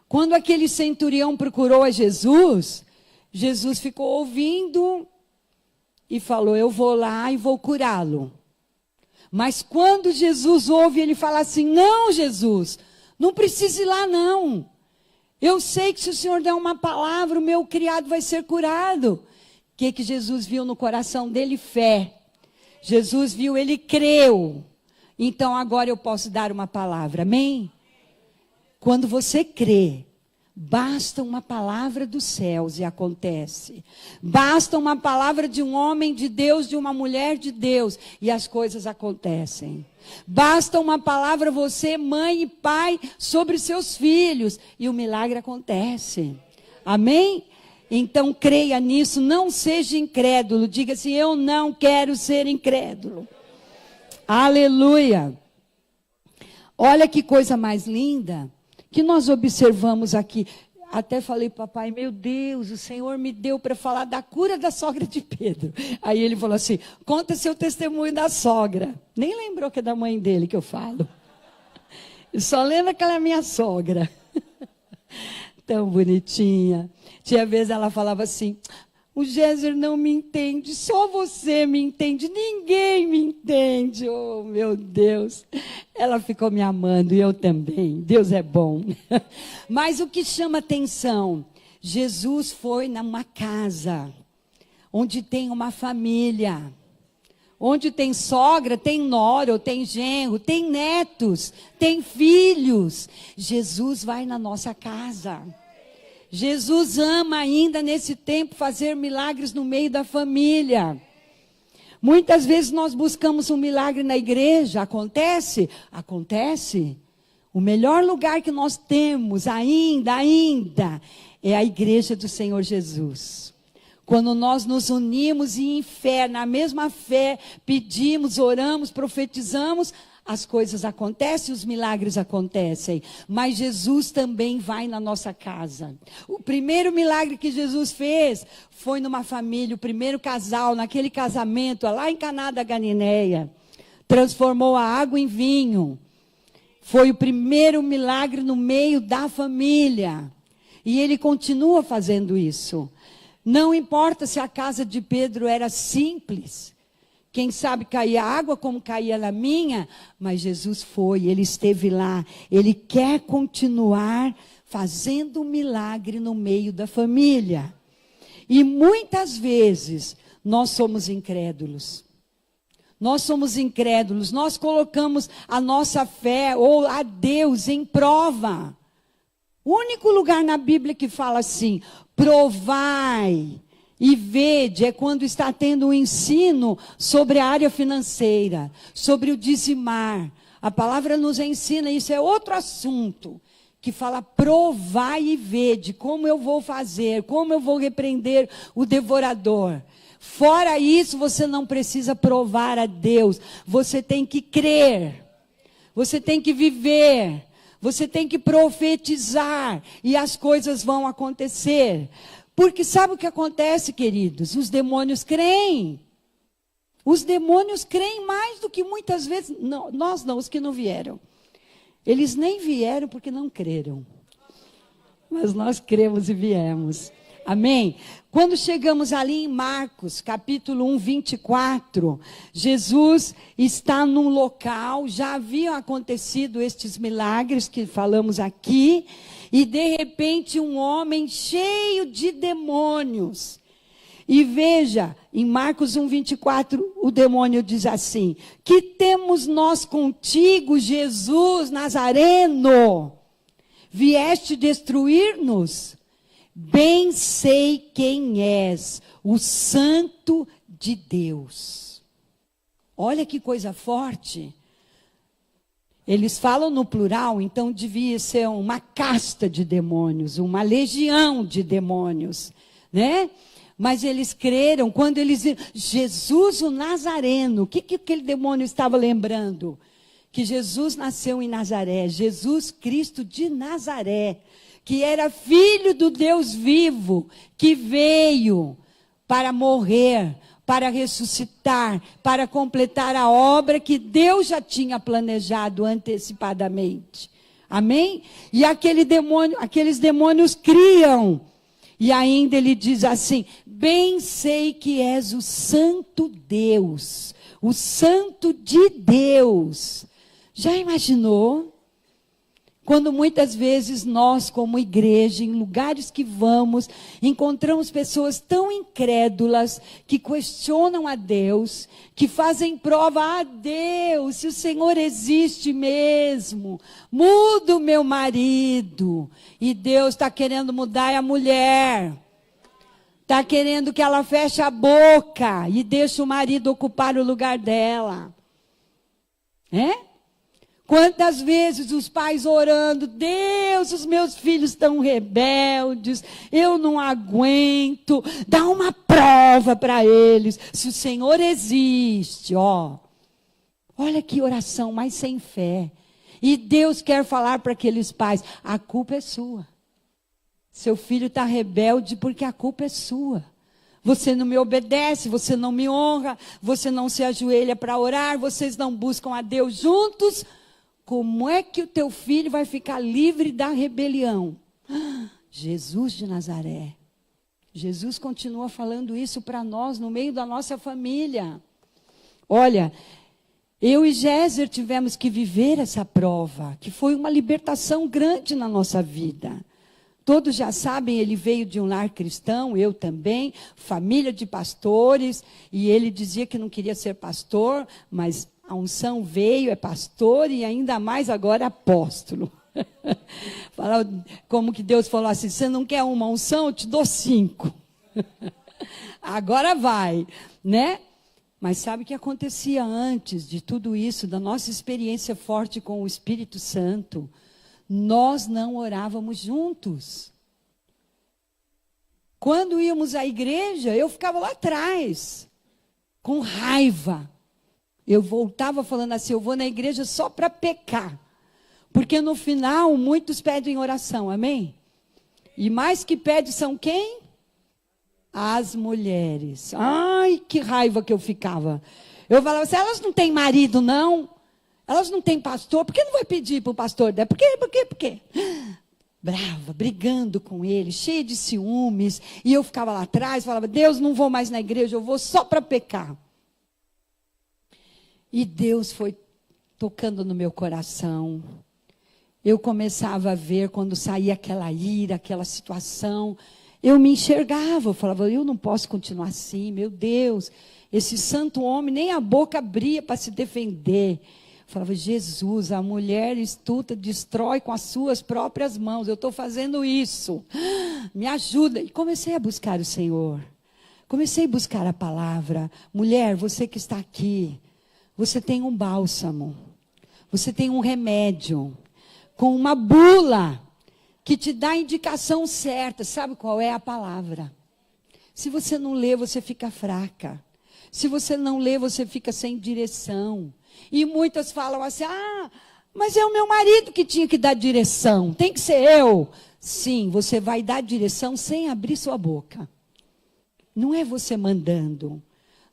Quando aquele centurião procurou a Jesus, Jesus ficou ouvindo e falou: eu vou lá e vou curá-lo. Mas quando Jesus ouve, ele fala assim: não, Jesus, não precisa ir lá não. Eu sei que se o Senhor der uma palavra, o meu criado vai ser curado. O que Jesus viu no coração dele? Fé. Jesus viu, ele creu. Então agora eu posso dar uma palavra, amém? Quando você crê, basta uma palavra dos céus e acontece. Basta uma palavra de um homem de Deus, de uma mulher de Deus, e as coisas acontecem. Basta uma palavra, você, mãe e pai, sobre seus filhos, e o milagre acontece. Amém? Então creia nisso, não seja incrédulo. Diga assim: eu não quero ser incrédulo. Aleluia. Olha que coisa mais linda que nós observamos aqui. Até falei, papai, meu Deus, o Senhor me deu para falar da cura da sogra de Pedro. Aí ele falou assim: conta seu testemunho da sogra. Nem lembrou que é da mãe dele que eu falo. Eu só lembro que ela é minha sogra. Tão bonitinha. Tinha vezes ela falava assim: o Géser não me entende, só você me entende, ninguém me entende. Oh, meu Deus. Ela ficou me amando e eu também. Deus é bom. Mas o que chama atenção, Jesus foi numa casa onde tem uma família. Onde tem sogra, tem nora, tem genro, tem netos, tem filhos. Jesus vai na nossa casa. Jesus ama ainda nesse tempo fazer milagres no meio da família. Muitas vezes nós buscamos um milagre na igreja. Acontece? Acontece. O melhor lugar que nós temos ainda, é a igreja do Senhor Jesus. Quando nós nos unimos e em fé, na mesma fé, pedimos, oramos, profetizamos, as coisas acontecem, os milagres acontecem. Mas Jesus também vai na nossa casa. O primeiro milagre que Jesus fez foi numa família, o primeiro casal, naquele casamento, lá em Caná da Galileia. Transformou a água em vinho. Foi o primeiro milagre no meio da família. E ele continua fazendo isso. Não importa se a casa de Pedro era simples. Quem sabe caía água como caía na minha, mas Jesus foi, ele esteve lá. Ele quer continuar fazendo um milagre no meio da família. E muitas vezes nós somos incrédulos. Nós somos incrédulos, nós colocamos a nossa fé ou a Deus em prova. O único lugar na Bíblia que fala assim: provai e vede, é quando está tendo um ensino sobre a área financeira, sobre o dizimar. A palavra nos ensina, isso é outro assunto, que fala provai e vede, como eu vou fazer, como eu vou repreender o devorador. Fora isso, você não precisa provar a Deus, você tem que crer, você tem que viver, você tem que profetizar, e as coisas vão acontecer. Porque sabe o que acontece, queridos? Os demônios creem. Os demônios creem mais do que muitas vezes. Não, nós não, os que não vieram. Eles nem vieram porque não creram. Mas nós cremos e viemos. Amém? Quando chegamos ali em Marcos, capítulo 1, 24, Jesus está num local, já haviam acontecido estes milagres que falamos aqui, e de repente um homem cheio de demônios. E veja, em Marcos 1:24, o demônio diz assim: que temos nós contigo, Jesus Nazareno? Vieste destruir-nos? Bem sei quem és, o Santo de Deus. Olha que coisa forte. Eles falam no plural, então devia ser uma casta de demônios, uma legião de demônios, né? Mas eles creram, quando eles viram Jesus o Nazareno, o que aquele demônio estava lembrando? Que Jesus nasceu em Nazaré, Jesus Cristo de Nazaré, que era filho do Deus vivo, que veio para morrer, para ressuscitar, para completar a obra que Deus já tinha planejado antecipadamente. Amém? E aqueles demônios criam. E ainda ele diz assim: bem sei que és o Santo Deus, o Santo de Deus. Já imaginou? Quando muitas vezes nós, como igreja, em lugares que vamos, encontramos pessoas tão incrédulas, que questionam a Deus, que fazem prova a Deus, se o Senhor existe mesmo, muda o meu marido. E Deus está querendo mudar a mulher. Está querendo que ela feche a boca e deixe o marido ocupar o lugar dela. Quantas vezes os pais orando: Deus, os meus filhos estão rebeldes, eu não aguento, dá uma prova para eles, se o Senhor existe, olha que oração mais sem fé. E Deus quer falar para aqueles pais: a culpa é sua, seu filho está rebelde porque a culpa é sua. Você não me obedece, você não me honra, você não se ajoelha para orar, vocês não buscam a Deus juntos. Como é que o teu filho vai ficar livre da rebelião? Jesus de Nazaré. Jesus continua falando isso para nós, no meio da nossa família. Olha, eu e Géser tivemos que viver essa prova, que foi uma libertação grande na nossa vida. Todos já sabem, ele veio de um lar cristão, eu também, família de pastores, e ele dizia que não queria ser pastor, mas a unção veio, é pastor e ainda mais agora apóstolo. Como que Deus falou assim: você não quer uma unção? Eu te dou 5. Agora vai, né? Mas sabe o que acontecia antes de tudo isso, da nossa experiência forte com o Espírito Santo? Nós não orávamos juntos. Quando íamos à igreja, eu ficava lá atrás, com raiva. Eu voltava falando assim: eu vou na igreja só para pecar. Porque no final, muitos pedem oração, amém? E mais que pedem são quem? As mulheres. Ai, que raiva que eu ficava. Eu falava assim: elas não têm marido, não? Elas não têm pastor? Por que não vai pedir para o pastor? Por quê? Brava, brigando com ele, cheia de ciúmes. E eu ficava lá atrás, falava: Deus, não vou mais na igreja, eu vou só para pecar. E Deus foi tocando no meu coração. Eu começava a ver quando saía aquela ira, aquela situação. Eu me enxergava, eu falava: eu não posso continuar assim, meu Deus. Esse santo homem nem a boca abria para se defender. Eu falava: Jesus, a mulher estulta destrói com as suas próprias mãos. Eu estou fazendo isso. Me ajuda. E comecei a buscar o Senhor. Comecei a buscar a palavra. Mulher, você que está aqui, você tem um bálsamo, você tem um remédio, com uma bula, que te dá a indicação certa. Sabe qual é? A palavra. Se você não lê, você fica fraca. Se você não lê, você fica sem direção. E muitas falam assim: mas é o meu marido que tinha que dar direção, tem que ser eu. Sim, você vai dar direção sem abrir sua boca. Não é você mandando.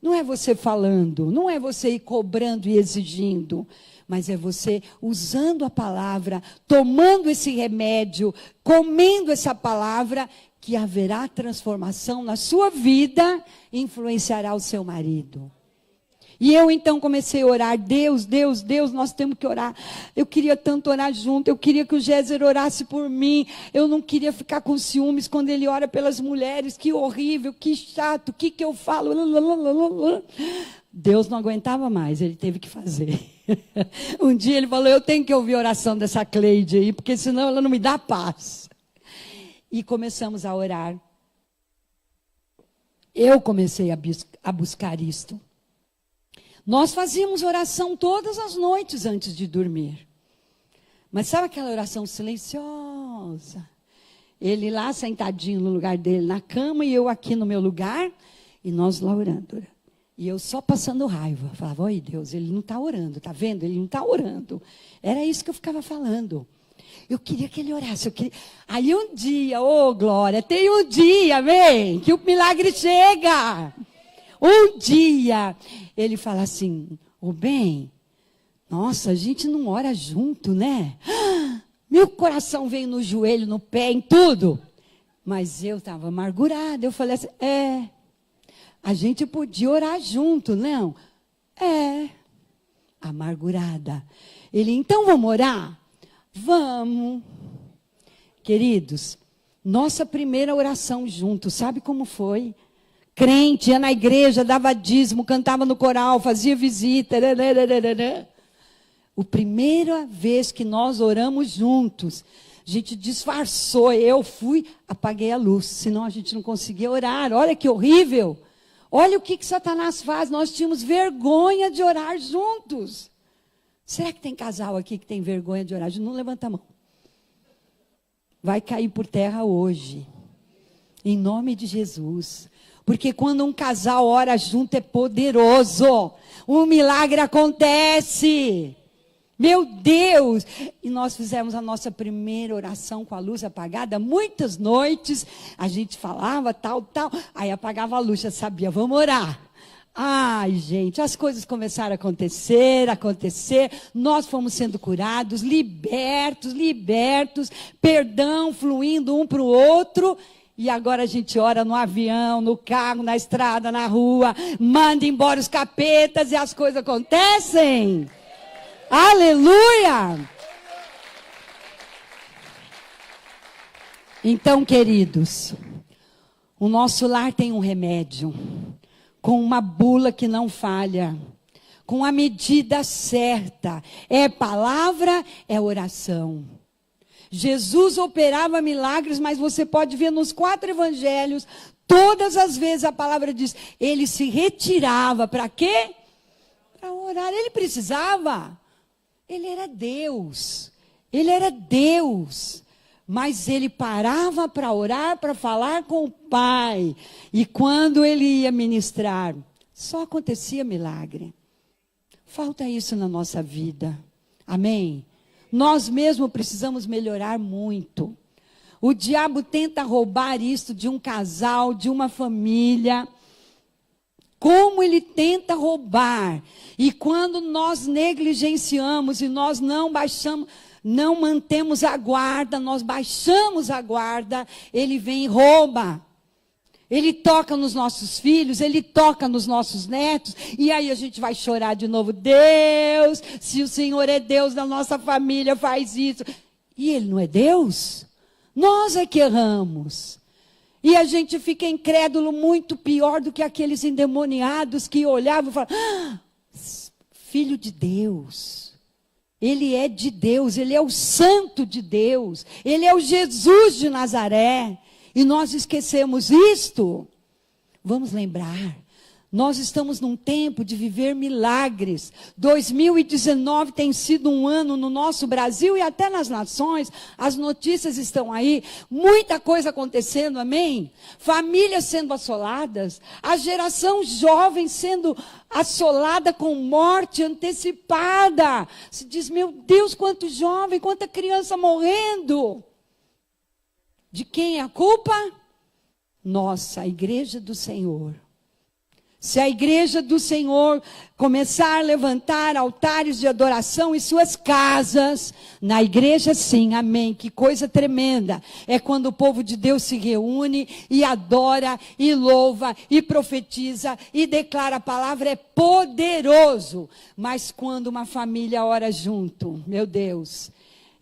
Não é você falando, não é você ir cobrando e exigindo, mas é você usando a palavra, tomando esse remédio, comendo essa palavra, que haverá transformação na sua vida e influenciará o seu marido. E eu então comecei a orar, Deus, Deus, Deus, nós temos que orar. Eu queria tanto orar junto, eu queria que o Géser orasse por mim. Eu não queria ficar com ciúmes quando ele ora pelas mulheres. Que horrível, que chato, o que eu falo? Deus não aguentava mais, ele teve que fazer. Um dia ele falou, eu tenho que ouvir a oração dessa Cleide aí, porque senão ela não me dá paz. E começamos a orar. Eu comecei a buscar isto. Nós fazíamos oração todas as noites antes de dormir. Mas sabe aquela oração silenciosa? Ele lá sentadinho no lugar dele na cama e eu aqui no meu lugar. E nós lá orando. E eu só passando raiva. Falava, oi Deus, ele não está orando, está vendo? Ele não está orando. Era isso que eu ficava falando. Eu queria que ele orasse. Aí um dia, glória, tem um dia, amém, que o milagre chega. Um dia, ele fala assim, bem, nossa, a gente não ora junto, né? Meu coração veio no joelho, no pé, em tudo. Mas eu estava amargurada, eu falei assim, a gente podia orar junto, não? Amargurada. Ele, então vamos orar? Vamos. Queridos, nossa primeira oração juntos, sabe como foi? Crente, ia na igreja, dava dízimo, cantava no coral, fazia visita. A primeira vez que nós oramos juntos, a gente disfarçou, eu fui, apaguei a luz, senão a gente não conseguia orar. Olha que horrível. Olha o que Satanás faz, nós tínhamos vergonha de orar juntos. Será que tem casal aqui que tem vergonha de orar? Não levanta a mão. Vai cair por terra hoje. Em nome de Jesus. Porque quando um casal ora junto é poderoso. Um milagre acontece. Meu Deus! E nós fizemos a nossa primeira oração com a luz apagada. Muitas noites a gente falava tal. Aí apagava a luz, já sabia, vamos orar. Ai, gente, as coisas começaram a acontecer. Nós fomos sendo curados, libertos. Perdão fluindo um para o outro. E agora a gente ora no avião, no carro, na estrada, na rua. Manda embora os capetas e as coisas acontecem. Aleluia! Então, queridos, o nosso lar tem um remédio. Com uma bula que não falha. Com a medida certa. É palavra, é oração. Jesus operava milagres, mas você pode ver nos 4 evangelhos, todas as vezes a palavra diz, ele se retirava, para quê? Para orar, ele precisava, ele era Deus, mas ele parava para orar, para falar com o Pai, e quando ele ia ministrar, só acontecia milagre. Falta isso na nossa vida, amém? Nós mesmos precisamos melhorar muito. O diabo tenta roubar isso de um casal, de uma família. Como ele tenta roubar. E quando nós negligenciamos e nós não baixamos, não mantemos a guarda, nós baixamos a guarda, ele vem e rouba. Ele toca nos nossos filhos, ele toca nos nossos netos, e aí a gente vai chorar de novo. Deus, se o Senhor é Deus da nossa família, faz isso. E ele não é Deus? Nós é que erramos. E a gente fica incrédulo muito pior do que aqueles endemoniados que olhavam e falavam, filho de Deus. Ele é de Deus, ele é o santo de Deus, ele é o Jesus de Nazaré. E nós esquecemos isto. Vamos lembrar. Nós estamos num tempo de viver milagres. 2019 tem sido um ano no nosso Brasil e até nas nações. As notícias estão aí. Muita coisa acontecendo, amém? Famílias sendo assoladas. A geração jovem sendo assolada com morte antecipada. Se diz, meu Deus, quanto jovem, quanta criança morrendo. De quem é a culpa? Nossa, a igreja do Senhor. Se a igreja do Senhor começar a levantar altares de adoração em suas casas, na igreja sim, amém, que coisa tremenda. É quando o povo de Deus se reúne e adora, e louva, e profetiza, e declara a palavra, é poderoso. Mas quando uma família ora junto, meu Deus,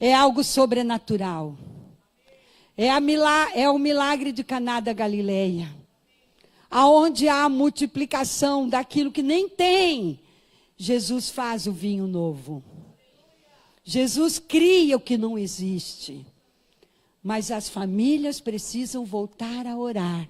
é algo sobrenatural. É o milagre de Caná da Galileia. Aonde há a multiplicação daquilo que nem tem, Jesus faz o vinho novo. Jesus cria o que não existe. Mas as famílias precisam voltar a orar,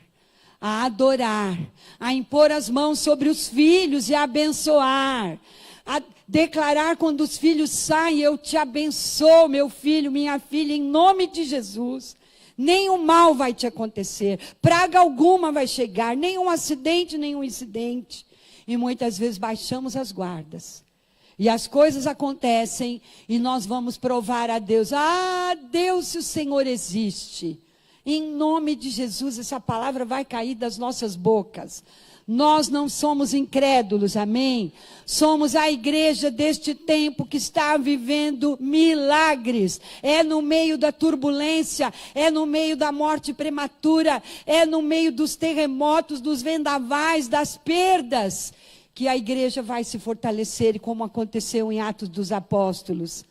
a adorar, a impor as mãos sobre os filhos e a abençoar. A declarar quando os filhos saem, eu te abençoo, meu filho, minha filha, em nome de Jesus. Nenhum mal vai te acontecer, praga alguma vai chegar, nenhum acidente, nenhum incidente. E muitas vezes baixamos as guardas. E as coisas acontecem e nós vamos provar a Deus. Ah, Deus, se o Senhor existe. Em nome de Jesus, essa palavra vai cair das nossas bocas. Nós não somos incrédulos, amém? Somos a igreja deste tempo que está vivendo milagres. É no meio da turbulência, é no meio da morte prematura, é no meio dos terremotos, dos vendavais, das perdas, que a igreja vai se fortalecer, como aconteceu em Atos dos Apóstolos.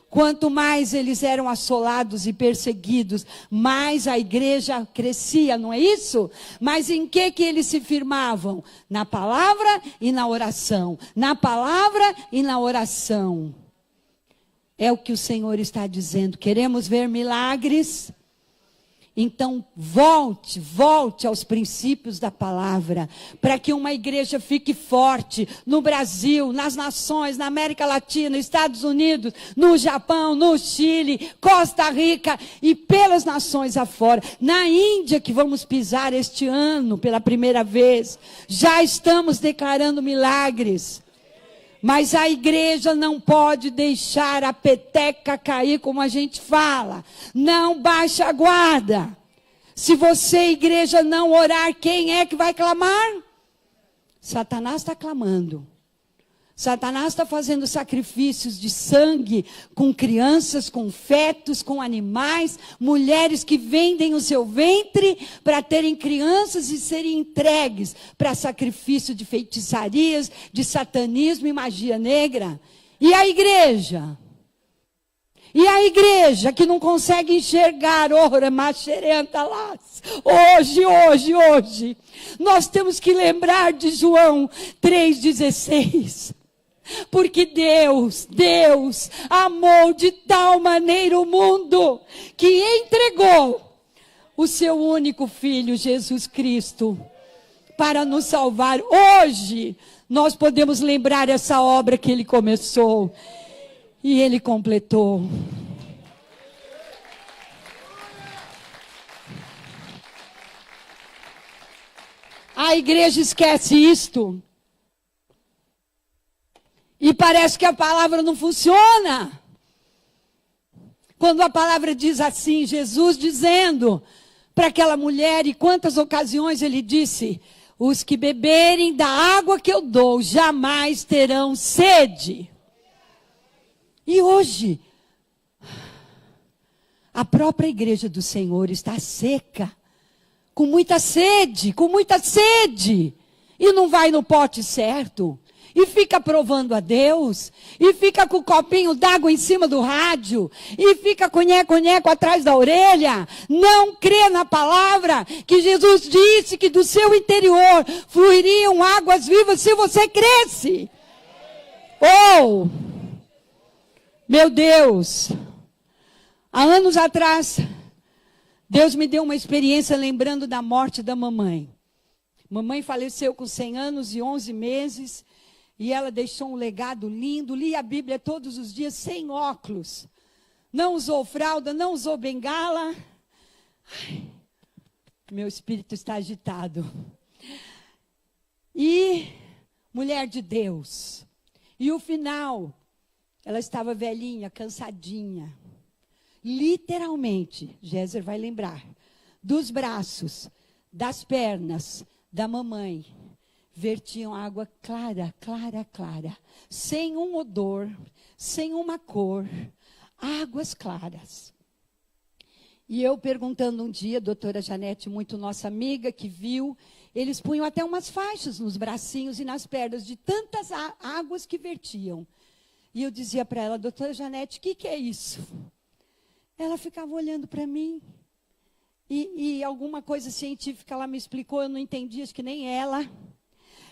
Quanto mais eles eram assolados e perseguidos, mais a igreja crescia, não é isso? Mas em que eles se firmavam? Na palavra e na oração. Na palavra e na oração. É o que o Senhor está dizendo. Queremos ver milagres? Então, volte aos princípios da palavra, para que uma igreja fique forte no Brasil, nas nações, na América Latina, Estados Unidos, no Japão, no Chile, Costa Rica e pelas nações afora. Na Índia, que vamos pisar este ano pela primeira vez, já estamos declarando milagres. Mas a igreja não pode deixar a peteca cair, como a gente fala. Não baixe a guarda. Se você, igreja, não orar, quem é que vai clamar? Satanás está clamando. Satanás está fazendo sacrifícios de sangue com crianças, com fetos, com animais, mulheres que vendem o seu ventre para terem crianças e serem entregues para sacrifício de feitiçarias, de satanismo e magia negra. E a igreja? E a igreja que não consegue enxergar, hoje, nós temos que lembrar de João 3,16. Porque Deus amou de tal maneira o mundo, que entregou o seu único Filho, Jesus Cristo, para nos salvar. Hoje, nós podemos lembrar essa obra que Ele começou, e Ele completou. A igreja esquece isto. E parece que a palavra não funciona. Quando a palavra diz assim, Jesus dizendo para aquela mulher, e quantas ocasiões ele disse: os que beberem da água que eu dou, jamais terão sede. E hoje, a própria igreja do Senhor está seca, com muita sede, e não vai no pote certo. E fica provando a Deus, e fica com o copinho d'água em cima do rádio, e fica com nheco atrás da orelha. Não crê na palavra que Jesus disse que do seu interior fluiriam águas vivas se você cresce. Oh, meu Deus, há anos atrás, Deus me deu uma experiência lembrando da morte da mamãe. Mamãe faleceu com 100 anos e 11 meses. E ela deixou um legado lindo, lia a Bíblia todos os dias, sem óculos. Não usou fralda, não usou bengala. Ai, meu espírito está agitado. E mulher de Deus. E o final, ela estava velhinha, cansadinha. Literalmente, Géser vai lembrar, dos braços, das pernas da mamãe, vertiam água clara, clara, clara, sem um odor, sem uma cor, águas claras. E eu perguntando um dia, a doutora Janete, muito nossa amiga, que viu, eles punham até umas faixas nos bracinhos e nas pernas, de tantas águas que vertiam. E eu dizia para ela, doutora Janete, o que é isso? Ela ficava olhando para mim. E alguma coisa científica ela me explicou, eu não entendi, acho que nem ela.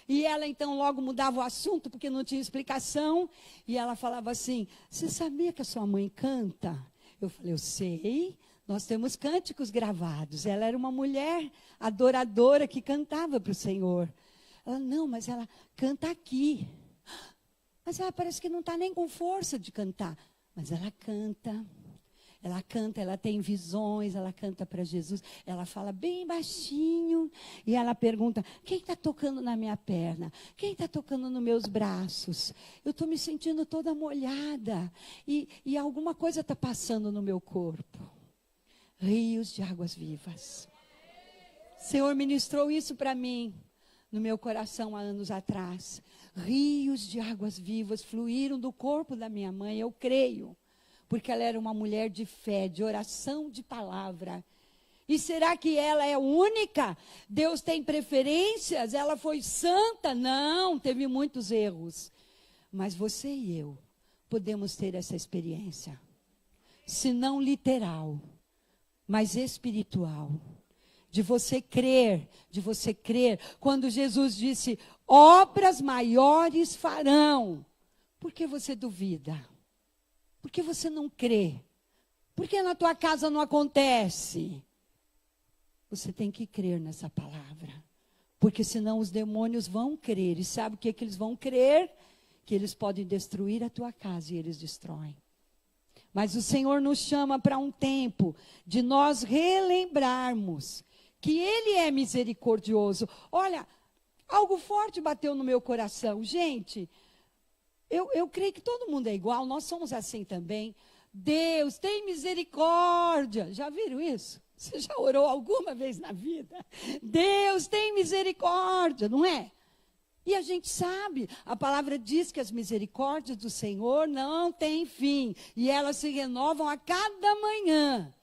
E ela então logo mudava o assunto, porque não tinha explicação. E ela falava assim, você sabia que a sua mãe canta? Eu falei, eu sei. Nós temos cânticos gravados. Ela era uma mulher adoradora que cantava para o Senhor. Ela, não, mas ela canta aqui. Mas ela parece que não está nem com força de cantar. Mas ela canta. Ela tem visões, ela canta para Jesus. Ela fala bem baixinho. E ela pergunta, quem está tocando na minha perna? Quem está tocando nos meus braços? Eu estou me sentindo toda molhada. E alguma coisa está passando no meu corpo. Rios de águas vivas. O Senhor ministrou isso para mim, no meu coração há anos atrás. Rios de águas vivas fluíram do corpo da minha mãe, eu creio. Porque ela era uma mulher de fé, de oração, de palavra. E será que ela é única? Deus tem preferências? Ela foi santa? Não, teve muitos erros. Mas você e eu podemos ter essa experiência. Se não literal, mas espiritual, de você crer, quando Jesus disse, obras maiores farão, por que você duvida? Por que você não crê? Por que na tua casa não acontece? Você tem que crer nessa palavra, porque senão os demônios vão crer, e sabe o que eles vão crer? Que eles podem destruir a tua casa e eles destroem. Mas o Senhor nos chama para um tempo de nós relembrarmos que Ele é misericordioso. Olha, algo forte bateu no meu coração. Gente, eu creio que todo mundo é igual, nós somos assim também. Deus tem misericórdia. Já viram isso? Você já orou alguma vez na vida? Deus tem misericórdia, não é? E a gente sabe, a palavra diz que as misericórdias do Senhor não têm fim. E elas se renovam a cada manhã.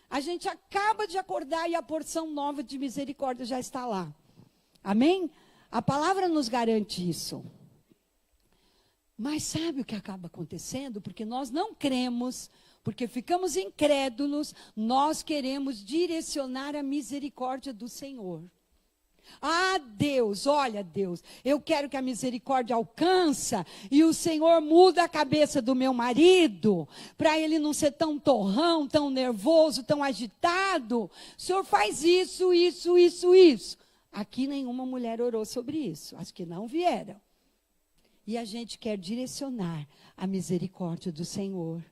A gente acaba de acordar e a porção nova de misericórdia já está lá. Amém? A palavra nos garante isso. Mas sabe o que acaba acontecendo? Porque nós não cremos, porque ficamos incrédulos, nós queremos direcionar a misericórdia do Senhor. Ah, Deus, olha, Deus, eu quero que a misericórdia alcance e o Senhor muda a cabeça do meu marido, para ele não ser tão torrão, tão nervoso, tão agitado. O Senhor faz isso. Aqui nenhuma mulher orou sobre isso, as que não vieram. E a gente quer direcionar a misericórdia do Senhor.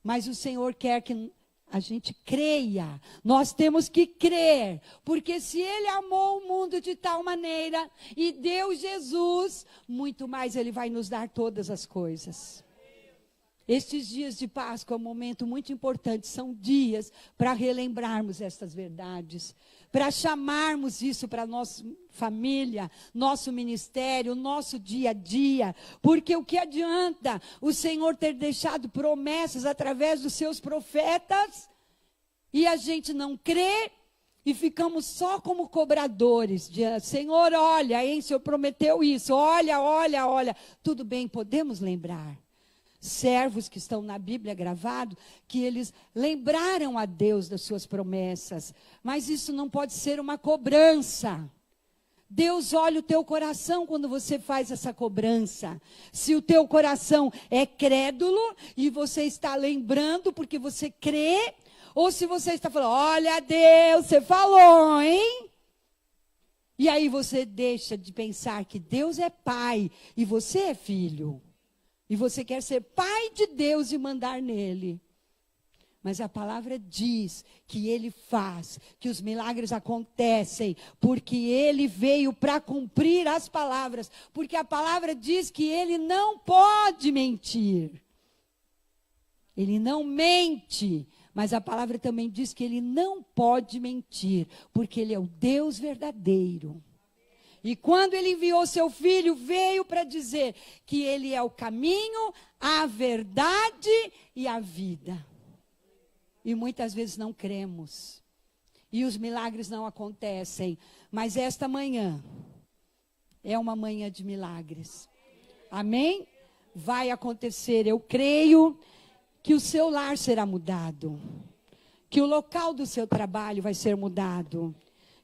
Mas o Senhor quer que a gente creia, nós temos que crer, porque se Ele amou o mundo de tal maneira e deu Jesus, muito mais Ele vai nos dar todas as coisas. Estes dias de Páscoa é um momento muito importante, são dias para relembrarmos estas verdades, para chamarmos isso para a nossa família, nosso ministério, nosso dia a dia, porque o que adianta o Senhor ter deixado promessas através dos seus profetas e a gente não crê e ficamos só como cobradores, de Senhor, olha, hein, o Senhor prometeu isso, olha, tudo bem, podemos lembrar. Servos que estão na Bíblia gravado, que eles lembraram a Deus das suas promessas, mas isso não pode ser uma cobrança. Deus olha o teu coração quando você faz essa cobrança. Se o teu coração é crédulo e você está lembrando porque você crê, ou se você está falando, olha Deus, você falou, hein? E aí você deixa de pensar que Deus é pai e você é filho. E você quer ser pai de Deus e mandar nele. Mas a palavra diz que Ele faz, que os milagres acontecem, porque Ele veio para cumprir as palavras. Porque a palavra diz que Ele não pode mentir. Ele não mente, mas a palavra também diz que Ele não pode mentir, porque Ele é o Deus verdadeiro. E quando ele enviou seu filho, veio para dizer que ele é o caminho, a verdade e a vida. E muitas vezes não cremos. E os milagres não acontecem. Mas esta manhã é uma manhã de milagres. Amém? Vai acontecer. Eu creio que o seu lar será mudado. Que o local do seu trabalho vai ser mudado.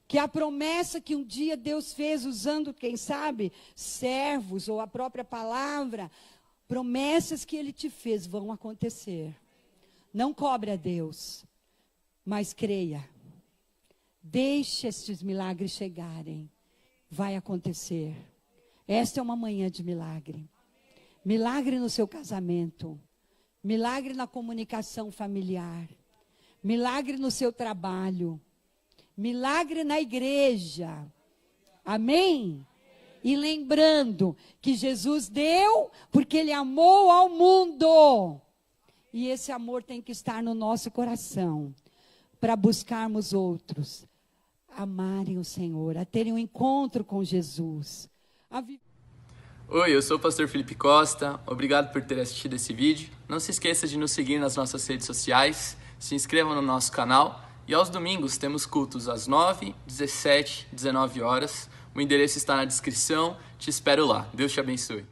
Que a promessa que um dia Deus fez usando, quem sabe, servos ou a própria palavra, promessas que Ele te fez vão acontecer. Não cobre a Deus, mas creia. Deixe estes milagres chegarem. Vai acontecer. Esta é uma manhã de milagre. Milagre no seu casamento. Milagre na comunicação familiar. Milagre no seu trabalho. Milagre na igreja. Amém? E lembrando que Jesus deu porque Ele amou ao mundo. E esse amor tem que estar no nosso coração. Para buscarmos outros. Amarem o Senhor. A terem um encontro com Jesus. Oi, eu sou o pastor Felipe Costa. Obrigado por ter assistido esse vídeo. Não se esqueça de nos seguir nas nossas redes sociais. Se inscreva no nosso canal. E aos domingos temos cultos às 9, 17, 19 horas. O endereço está na descrição. Te espero lá. Deus te abençoe.